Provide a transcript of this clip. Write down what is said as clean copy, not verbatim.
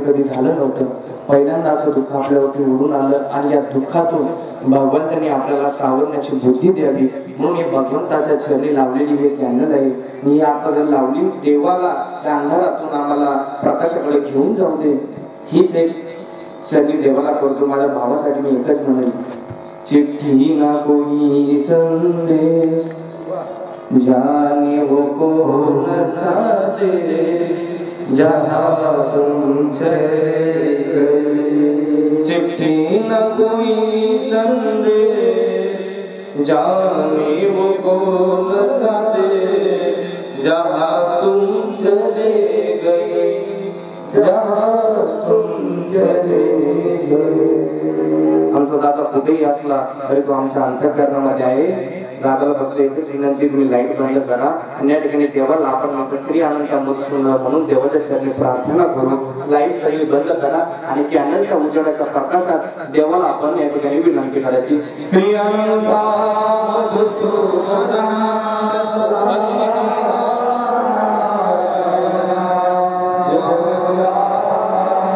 कधी झालं नव्हतं। पहिल्यांदा असं दुःख आपल्यावरती ओढून आलं आणि या दुःखातून भगवंतांनी आपल्याला सावरण्याची बुद्धी द्यावी म्हणून हे भगवंताच्या चरणी लावलेली हे कॅन्डल आहे। मी आता जर लावली देवाला त्या अंधारातून आम्हाला प्रकाशाकडे घेऊन जाऊ दे, हीच एक चरणी देवाला करतो। माझ्या भावासाठी मी एकच म्हणेल, चिट्ठी ना कोई संदेश जाने वो कौन सा देश जहाँ तुम चले गए। चिट्ठी न कोई संदेश जाने वो कौन सा देश जहाँ तुम चले गए, जहाँ तुम चले गए। आमचा दादा कुठेही असला तरी तो आमच्या अंतःकरणामध्ये आहे। दादाला फक्त एकच विनंती, तुम्ही लाईट बंद करा आणि या ठिकाणी देवाला आपण म्हणतो श्री अनंत मधुसूदन म्हणून देवाच्या चरणी प्रार्थना करू। लाईट सगळी बंद करा आणि कॅन्डलच्या उजेडाच्या प्रकाशात देवाला आपण या ठिकाणी विनंती करायची। श्री अनंत मधुसूदन